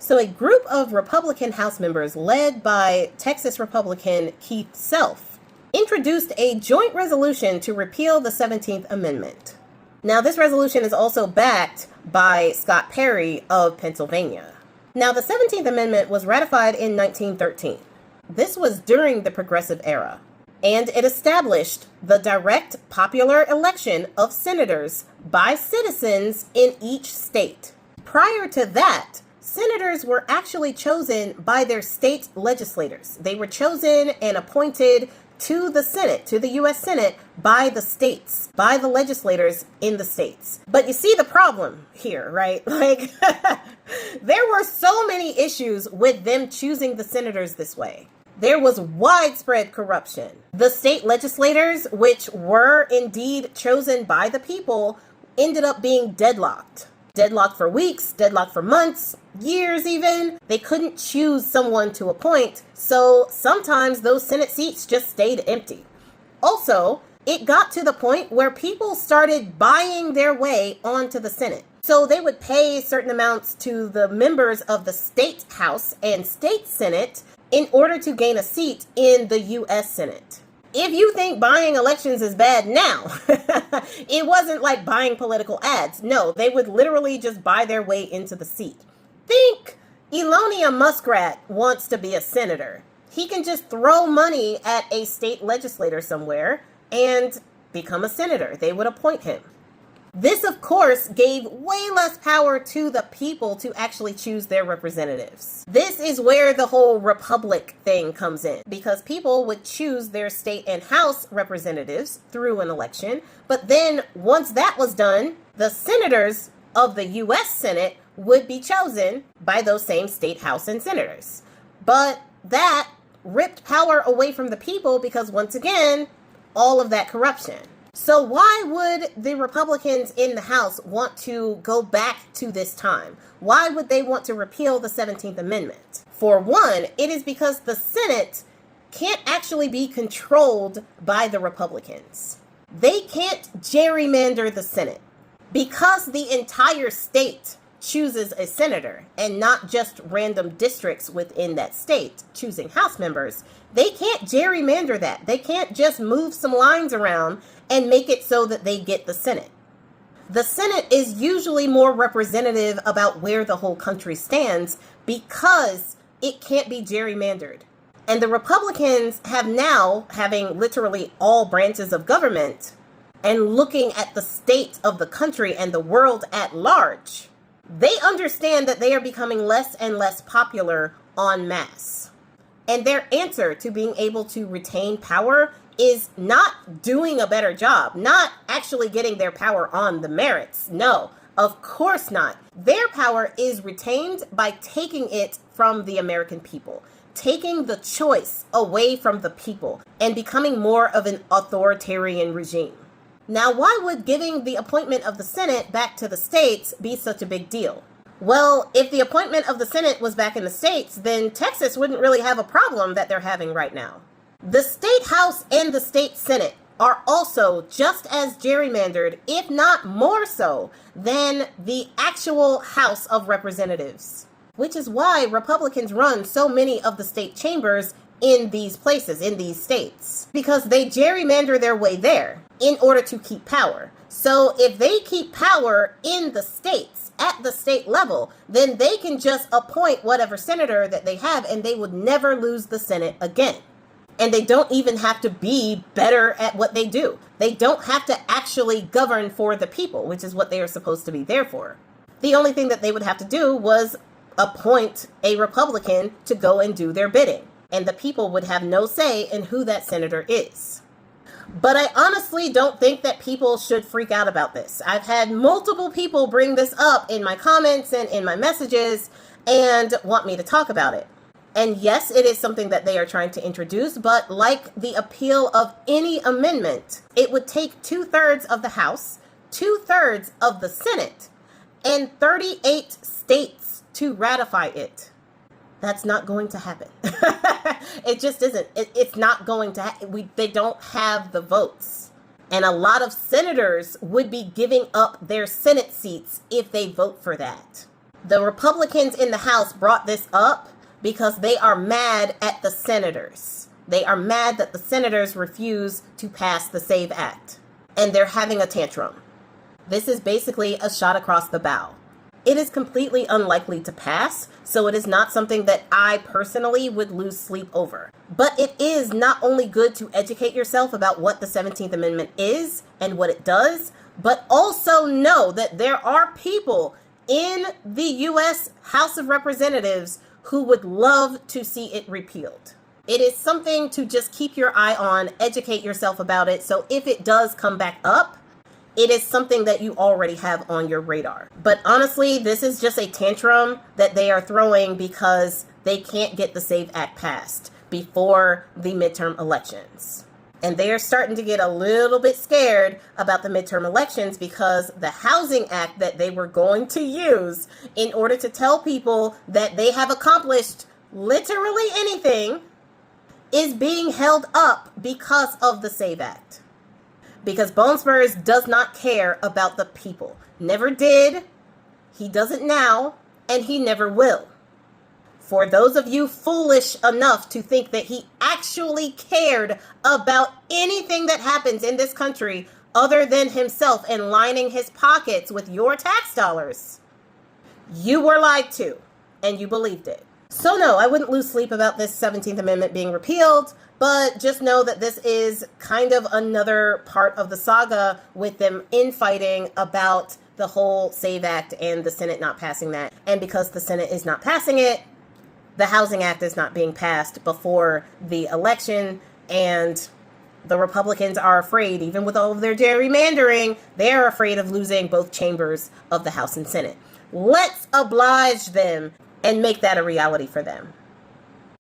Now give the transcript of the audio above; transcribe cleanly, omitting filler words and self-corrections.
So a group of Republican House members led by Texas Republican Keith Self introduced a joint resolution to repeal the 17th Amendment. Now, this resolution is also backed by Scott Perry of Pennsylvania. Now, the 17th Amendment was ratified in 1913. This was during the Progressive Era, and it established the direct popular election of senators by citizens in each state. Prior to that, senators were actually chosen by their state legislators. They were chosen and appointed to the Senate, to the U.S. Senate, by the states, by the legislators in the states. But you see the problem here, right? Like, there were so many issues with them choosing the senators this way. There was widespread corruption. The state legislators, which were indeed chosen by the people, ended up being deadlocked. Deadlocked for weeks, deadlocked for months, years even. They couldn't choose someone to appoint, so sometimes those Senate seats just stayed empty. Also, it got to the point where people started buying their way onto the Senate. So they would pay certain amounts to the members of the state House and state Senate in order to gain a seat in the U.S. Senate. If you think buying elections is bad now, it wasn't like buying political ads. No, they would literally just buy their way into the seat. Think Elonia Muskrat wants to be a senator. He can just throw money at a state legislator somewhere and become a senator. They would appoint him. This, of course, gave way less power to the people to actually choose their representatives. This is where the whole republic thing comes in, because people would choose their state and house representatives through an election. But then once that was done, the senators of the U.S. Senate would be chosen by those same state house and senators. But that ripped power away from the people because, once again, all of that corruption. So why would the Republicans in the House want to go back to this time? Why would they want to repeal the 17th Amendment? For one, it is because the Senate can't actually be controlled by the Republicans. They can't gerrymander the Senate. Because the entire state chooses a senator and not just random districts within that state choosing House members, they can't gerrymander that. They can't just move some lines around and make it so that they get the Senate. The Senate is usually more representative about where the whole country stands because it can't be gerrymandered. And the Republicans have now, having literally all branches of government and looking at the state of the country and the world at large, they understand that they are becoming less and less popular en masse. And their answer to being able to retain power is not doing a better job, not actually getting their power on the merits. No, of course not. Their power is retained by taking it from the American people, taking the choice away from the people and becoming more of an authoritarian regime. Now, why would giving the appointment of the Senate back to the states be such a big deal? Well, if the appointment of the Senate was back in the states, then Texas wouldn't really have a problem that they're having right now. The state House and the state Senate are also just as gerrymandered, if not more so, than the actual House of Representatives, which is why Republicans run so many of the state chambers in these places, in these states, because they gerrymander their way there in order to keep power. So if they keep power in the states, at the state level, then they can just appoint whatever senator that they have and they would never lose the Senate again. And they don't even have to be better at what they do. They don't have to actually govern for the people, which is what they are supposed to be there for. The only thing that they would have to do was appoint a Republican to go and do their bidding. And the people would have no say in who that senator is. But I honestly don't think that people should freak out about this. I've had multiple people bring this up in my comments and in my messages and want me to talk about it. And yes, it is something that they are trying to introduce, but like the appeal of any amendment, it would take 2/3 of the House, 2/3 of the Senate, and 38 states to ratify it. That's not going to happen. It just isn't. It's not going to happen. They don't have the votes. And a lot of senators would be giving up their Senate seats if they vote for that. The Republicans in the House brought this up because they are mad at the senators. They are mad that the senators refuse to pass the SAVE Act. And they're having a tantrum. This is basically a shot across the bow. It is completely unlikely to pass, so it is not something that I personally would lose sleep over. But it is not only good to educate yourself about what the 17th Amendment is and what it does, but also know that there are people in the U.S. House of Representatives who would love to see it repealed. It is something to just keep your eye on, educate yourself about it, so if it does come back up, it is something that you already have on your radar. But honestly, this is just a tantrum that they are throwing because they can't get the SAVE Act passed before the midterm elections. And they are starting to get a little bit scared about the midterm elections because the Housing Act that they were going to use in order to tell people that they have accomplished literally anything is being held up because of the SAVE Act. Because Bone Spurs does not care about the people. Never did, he doesn't now, and he never will. For those of you foolish enough to think that he actually cared about anything that happens in this country other than himself and lining his pockets with your tax dollars, you were lied to, and you believed it. So no, I wouldn't lose sleep about this 17th Amendment being repealed, but just know that this is kind of another part of the saga with them infighting about the whole SAVE Act and the Senate not passing that. And because the Senate is not passing it, the Housing Act is not being passed before the election, and the Republicans are afraid, even with all of their gerrymandering, they're afraid of losing both chambers of the House and Senate. Let's oblige them and make that a reality for them.